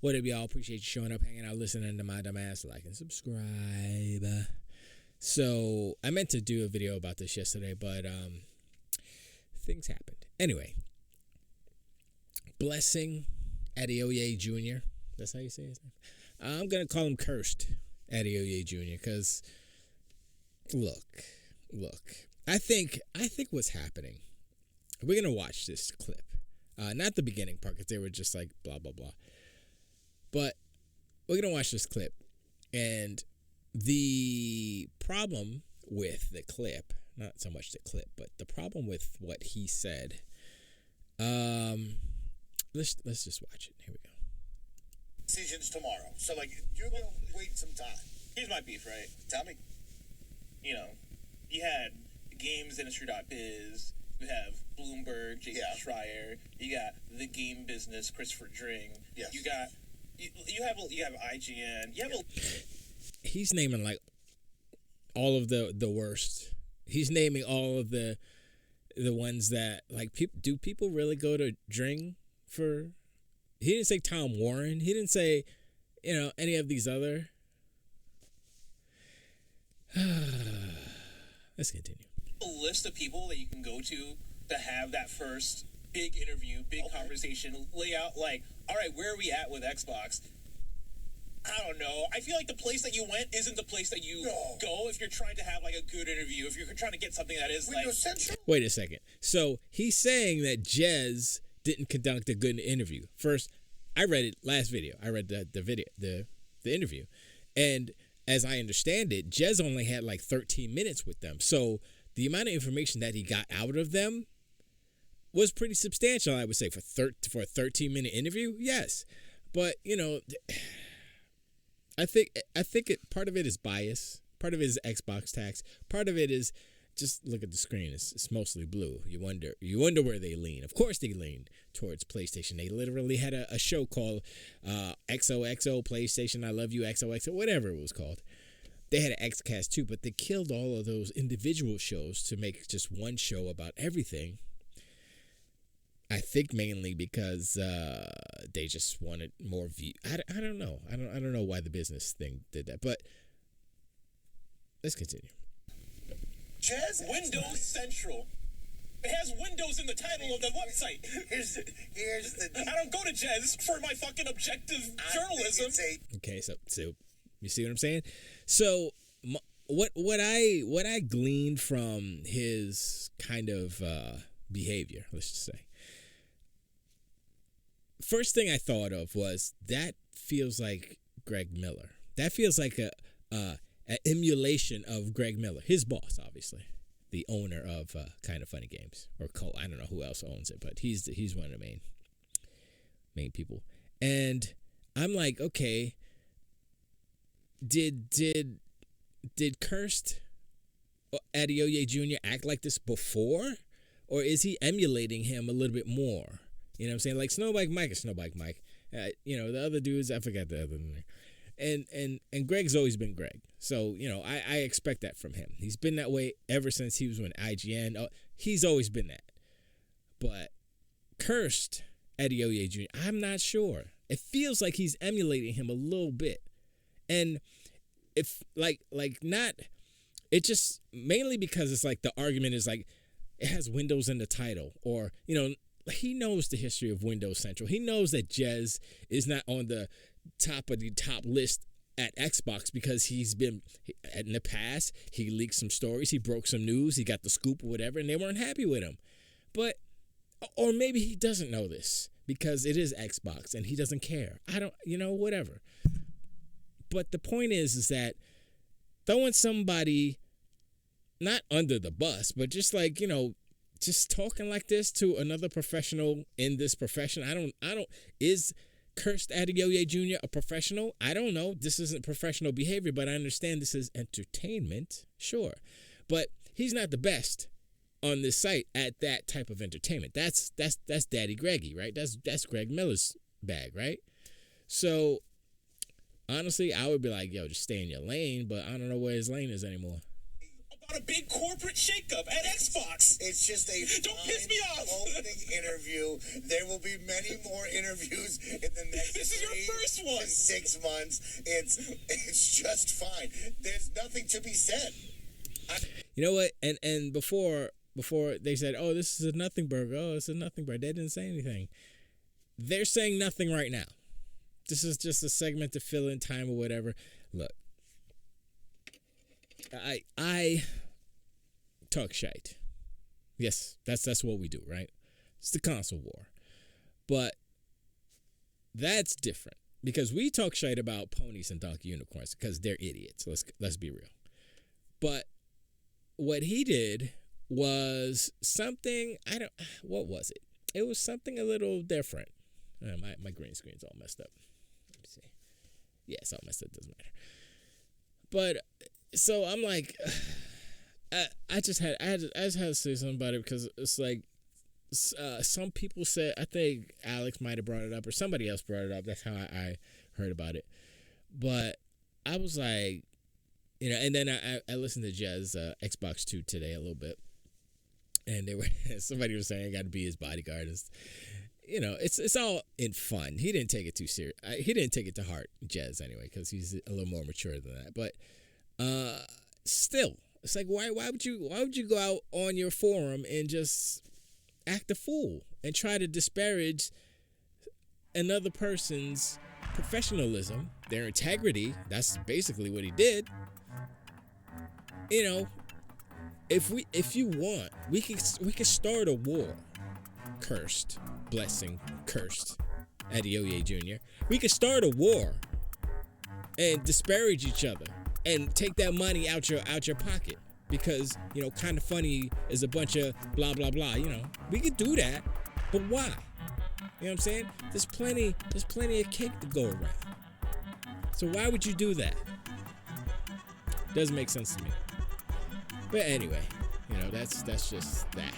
What up, y'all? Appreciate you showing up, hanging out, listening to my dumb ass. Like and subscribe. So I meant to do a video about this yesterday, but things happened. Anyway, Blessing Adeoye Jr. That's how you say his name. I'm gonna call him Cursed Adeoye Jr. Because look. I think what's happening. We're gonna watch this clip. Not the beginning part, because they were just like blah blah blah. But we're gonna watch this clip, and the problem with the clip, not so much the clip, but the problem with what he said. Let's just watch it. Here we go. Decisions tomorrow. So like you're gonna wait some time. Here's my beef, right? Tell me. You know, you had GamesIndustry.biz, you have Bloomberg, Jason Schreier, you got The Game Business, Christopher Dring. Yes. You got you have IGN. You have He's naming like all of the worst. He's naming all of the ones that like do people really go to Dring for? He didn't say Tom Warren. He didn't say, any of these other. Let's continue. a list of people that you can go to have that first big interview, big conversation, lay out like, all right, where are we at with Xbox? I don't know. I feel like the place that you went isn't the place that you go if you're trying to have like a good interview, if you're trying to get something that is Windows Central. Wait a second. So he's saying that Jez didn't conduct a good interview. First, I read it last video. I read the video, the interview. And as I understand it, Jez only had like 13 minutes with them. So the amount of information that he got out of them was pretty substantial, I would say, for a 13-minute interview. Yes. But, I think part of it is bias. Part of it is Xbox tax. Part of it is just look at the screen. It's mostly blue. You wonder where they lean. Of course they lean towards PlayStation. They literally had a show called XOXO PlayStation I Love You XOXO, whatever it was called. They had an XCast too, but they killed all of those individual shows to make just one show about everything. I think mainly because they just wanted more view. I don't know. I don't know why the business thing did that, but let's continue. Jez Windows Central. It has Windows in the title of the website. Here's the I don't go to Jez for my fucking objective journalism. Okay, so you see what I'm saying? So what I gleaned from his kind of behavior, let's just say. First thing I thought of was that feels like Greg Miller. That feels like an emulation of Greg Miller, his boss, obviously, the owner of Kind of Funny Games, or I don't know who else owns it, but he's one of the main people. And I'm like, okay, did Cursed Adeoye Jr. act like this before, or is he emulating him a little bit more? You know what I'm saying? Like Snowbike Mike is Snowbike Mike. The other dudes, I forgot the other name. And Greg's always been Greg. So, I expect that from him. He's been that way ever since he was with IGN. He's always been that. But Cursed Adeoye Jr., I'm not sure. It feels like he's emulating him a little bit. And if not, it just mainly because it's like the argument is like it has Windows in the title, or, he knows the history of Windows Central. He knows that Jez is not on the top of the top list at Xbox because he's been, in the past, he leaked some stories, he broke some news, he got the scoop or whatever, and they weren't happy with him. But, or maybe he doesn't know this because it is Xbox and he doesn't care. I don't, whatever. But the point is that throwing somebody not under the bus, but just like, just talking like this to another professional in this profession. Is Cursed Adeoye Jr. a professional? I don't know. This isn't professional behavior, but I understand this is entertainment. Sure. But he's not the best on this site at that type of entertainment. That's Daddy Greggy, right? That's Greg Miller's bag, right? So honestly, I would be like, yo, just stay in your lane, but I don't know where his lane is anymore. about a big corporate shakeup at Xbox. It's just a Don't piss me off. opening interview. There will be many more interviews in the next This is your 3 first one. to 6 months. It's just fine. There's nothing to be said. You know what? And before they said, "Oh, this is a nothing burger. Oh, it's a nothing burger." They didn't say anything. They're saying nothing right now. This is just a segment to fill in time or whatever. Look, I talk shite. Yes, that's what we do, right? It's the console war. But that's different because we talk shite about ponies and donkey unicorns because they're idiots. Let's be real. But what he did was something, what was it? It was something a little different. My green screen's all messed up. Let me see. Yeah, it's all messed up. Doesn't matter. But so I'm like, I just had to say something about it because it's like some people said, I think Alex might have brought it up or somebody else brought it up. That's how I heard about it. But I was like, you know, and then I listened to Jez Xbox 2 today a little bit, and somebody was saying I got to be his bodyguard. You know, it's all in fun. He didn't take it too serious. He didn't take it to heart, Jez, anyway, because he's a little more mature than that. But still, it's like why would you go out on your forum and just act a fool and try to disparage another person's professionalism, their integrity? That's basically what he did. You know, if you want, we can start a war. Cursed Blessing, cursed Adeoye Jr. We could start a war and disparage each other and take that money out your pocket because, you know, kind of funny is a bunch of blah blah blah. You know, we could do that, but why? You know what I'm saying? There's plenty of cake to go around. So why would you do that? Doesn't make sense to me. But anyway, you know, that's just that.